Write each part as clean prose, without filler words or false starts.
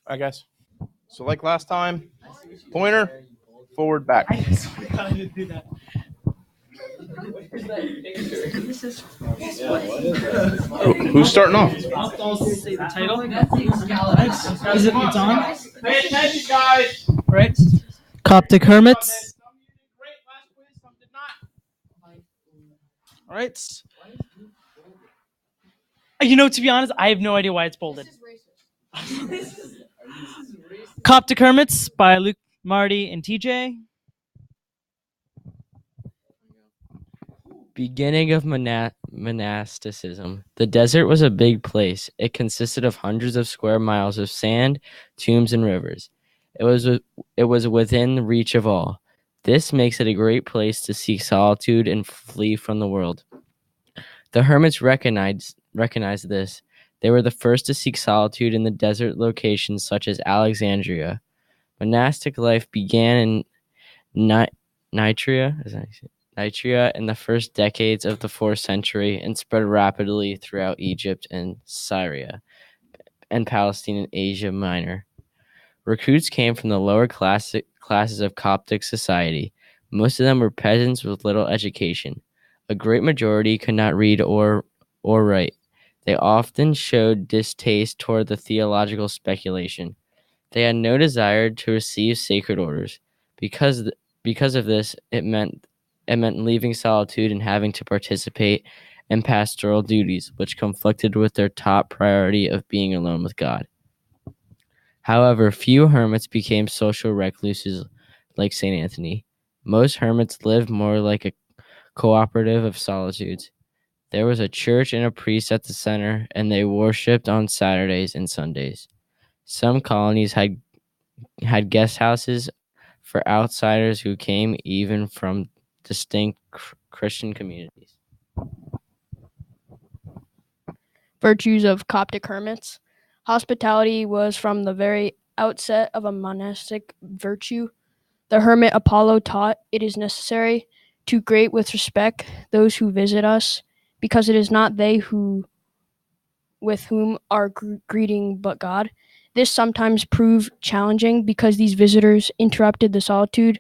I guess. So like last time, pointer, forward, back. I swear I didn't do that. This is Who's starting off? I'll say the title. Is it it's on? Pay attention, guys. Right. Coptic Hermits. All right. To be honest, I have no idea why it's bolded. Coptic Hermits by Luke, Marty, and TJ. Beginning of monasticism. The desert was a big place. It consisted of hundreds of square miles of sand, tombs, and rivers. It was within reach of all. This makes it a great place to seek solitude and flee from the world. The hermits recognized this. They were the first to seek solitude in the desert locations such as Alexandria. Monastic life began in Nitria in the first decades of the 4th century and spread rapidly throughout Egypt and Syria and Palestine and Asia Minor. Recruits came from the lower classes of Coptic society. Most of them were peasants with little education. A great majority could not read or write. They often showed distaste toward the theological speculation. They had no desire to receive sacred orders. Because of this, it meant leaving solitude and having to participate in pastoral duties, which conflicted with their top priority of being alone with God. However, few hermits became social recluses like St. Anthony. Most hermits lived more like a cooperative of solitudes. There was a church and a priest at the center, and they worshipped on Saturdays and Sundays. Some colonies had guest houses for outsiders who came even from distinct Christian communities. Virtues of Coptic hermits. Hospitality was from the very outset of a monastic virtue. The hermit Apollo taught it is necessary to greet with respect those who visit us, because it is not they with whom are greeting but God. This sometimes proved challenging because these visitors interrupted the solitude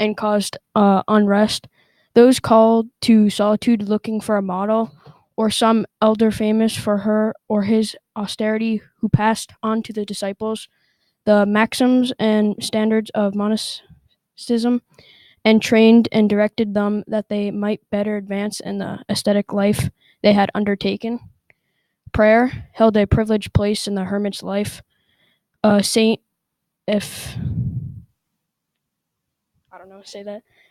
and caused unrest. Those called to solitude looking for a model or some elder famous for her or his austerity who passed on to the disciples the maxims and standards of monasticism and trained and directed them that they might better advance in the ascetic life they had undertaken. Prayer held a privileged place in the hermit's life.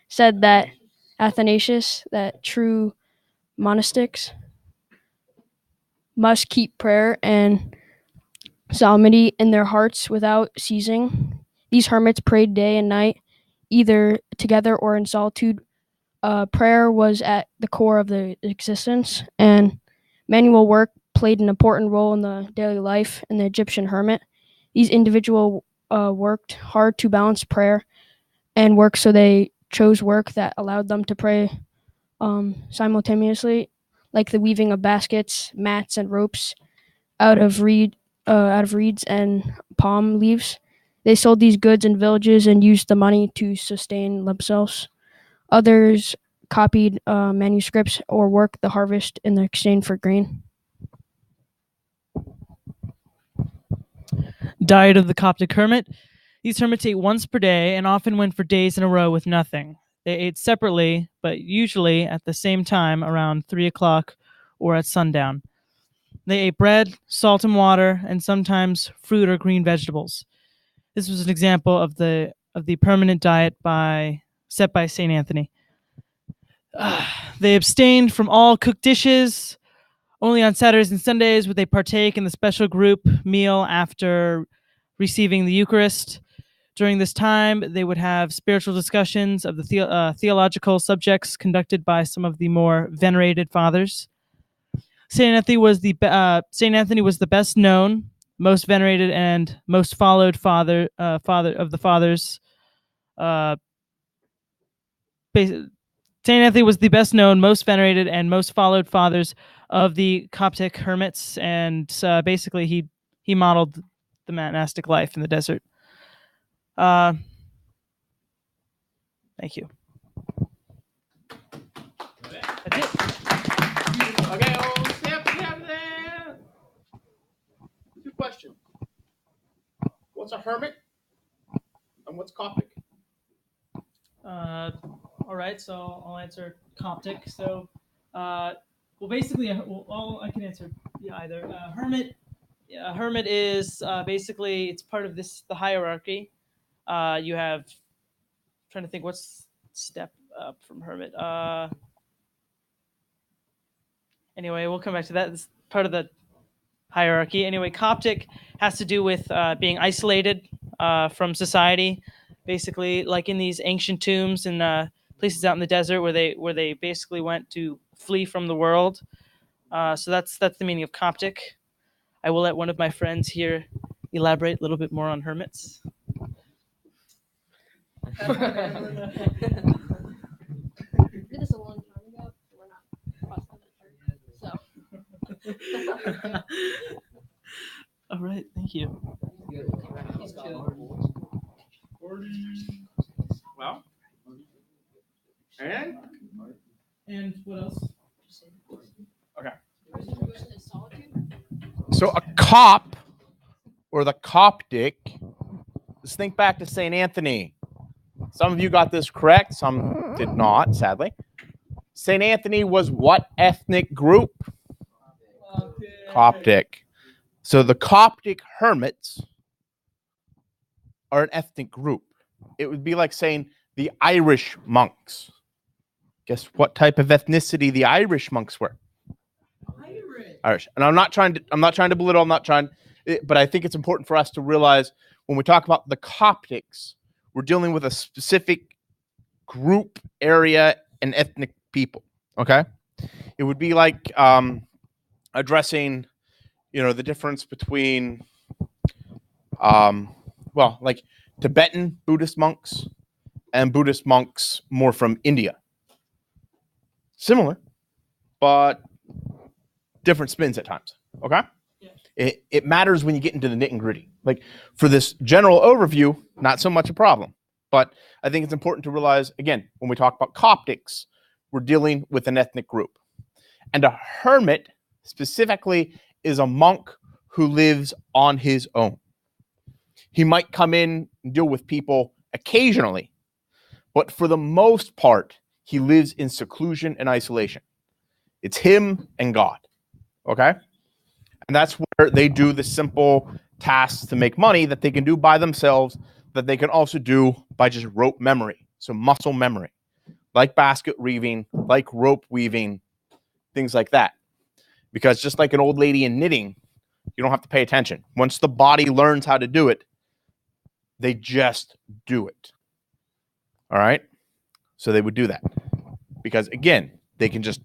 Said that Athanasius, that true monastics must keep prayer and solemnity in their hearts without ceasing. These hermits prayed day and night, either together or in solitude. Prayer was at the core of their existence, and manual work played an important role in the daily life in the Egyptian hermit. These individuals worked hard to balance prayer and work, so they chose work that allowed them to pray simultaneously, like the weaving of baskets, mats, and ropes out of reeds and palm leaves. They sold these goods in villages and used the money to sustain themselves. Others copied manuscripts or worked the harvest in exchange for grain. Diet of the Coptic hermit. These hermits ate once per day and often went for days in a row with nothing. They ate separately, but usually at the same time around 3 o'clock or at sundown. They ate bread, salt and water, and sometimes fruit or green vegetables. This was an example of the permanent diet set by St. Anthony. They abstained from all cooked dishes. Only on Saturdays and Sundays would they partake in the special group meal after receiving the Eucharist. During this time, they would have spiritual discussions of the theological subjects conducted by some of the more venerated fathers. Saint Anthony was the best known, most venerated, and most followed father of the fathers. Saint Anthony was the best known, most venerated, and most followed fathers of the Coptic hermits, and basically he modeled the monastic life in the desert. Thank you. That's it. Okay, step there. Two questions. What's a hermit? And what's Coptic? All right, so I'll answer Coptic. So, basically, I can answer either. Hermit is basically it's part of the hierarchy. You have trying to think what's step up from hermit. Anyway, we'll come back to that. It's part of the hierarchy. Anyway, Coptic has to do with being isolated from society, basically, like in these ancient tombs and places out in the desert where they basically went to flee from the world. So that's the meaning of Coptic. I will let one of my friends here elaborate a little bit more on hermits. We did this a long time ago. We're not crossing that church. So. All right, thank you. Well, and what else? okay. So a cop or the Coptic. Let's think back to St. Anthony. Some of you got this correct. Some did not, sadly. St. Anthony was what ethnic group? Coptic. So the Coptic hermits are an ethnic group. It would be like saying the Irish monks. Guess what type of ethnicity the Irish monks were? Irish. And I'm not trying to belittle, but I think it's important for us to realize when we talk about the Coptics, we're dealing with a specific group, area, and ethnic people. Okay? It would be like addressing, the difference between, like Tibetan Buddhist monks and Buddhist monks more from India. Similar, but different spins at times. Okay? Yeah. It matters when you get into the nitty and gritty. Like for this general overview, not so much a problem. But I think it's important to realize, again, when we talk about Coptics, we're dealing with an ethnic group. And a hermit specifically is a monk who lives on his own. He might come in and deal with people occasionally, but for the most part, he lives in seclusion and isolation. It's him and God, okay? And that's where they do the simple tasks to make money that they can do by themselves, that they can also do by just rope memory, so muscle memory, like basket weaving, like rope weaving, things like that. Because just like an old lady in knitting, you don't have to pay attention. Once the body learns how to do it, they just do it. All right? So they would do that. Because again, they can just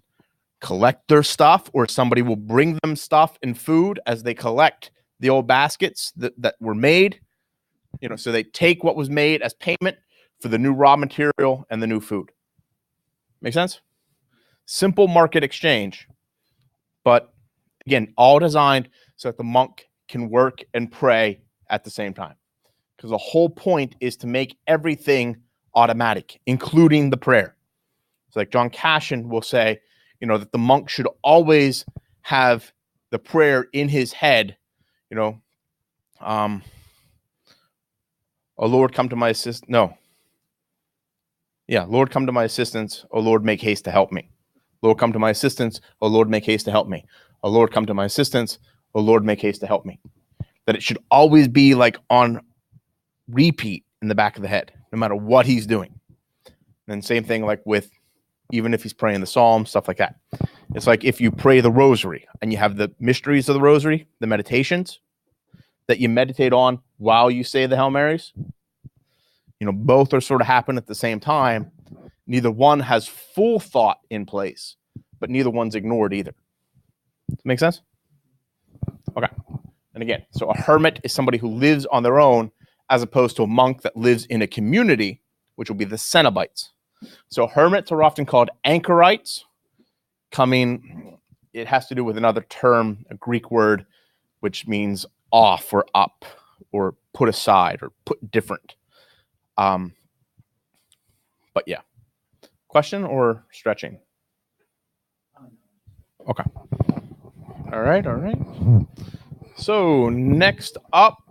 collect their stuff, or somebody will bring them stuff and food as they collect the old baskets that were made. So they take what was made as payment for the new raw material and the new food. Make sense? Simple market exchange. But again, all designed so that the monk can work and pray at the same time. Because the whole point is to make everything automatic, including the prayer. So like John Cashin will say, that the monk should always have the prayer in his head, oh Lord, come to my assistance. No. Yeah, Lord, come to my assistance. Oh Lord, make haste to help me. Lord, come to my assistance. Oh Lord, make haste to help me. Oh Lord, come to my assistance. Oh Lord, make haste to help me. That it should always be like on repeat in the back of the head, no matter what he's doing. And same thing like with, even if he's praying the Psalms, stuff like that. It's like if you pray the rosary and you have the mysteries of the rosary, the meditations that you meditate on while you say the Hail Marys, both are sort of happen at the same time. Neither one has full thought in place, but neither one's ignored either. Make sense? Okay. And again, so a hermit is somebody who lives on their own as opposed to a monk that lives in a community, which will be the Cenobites. So hermits are often called anchorites. It has to do with another term, a Greek word, which means off or up, or put aside or put different. But yeah. Question or stretching? Okay. All right. So next up,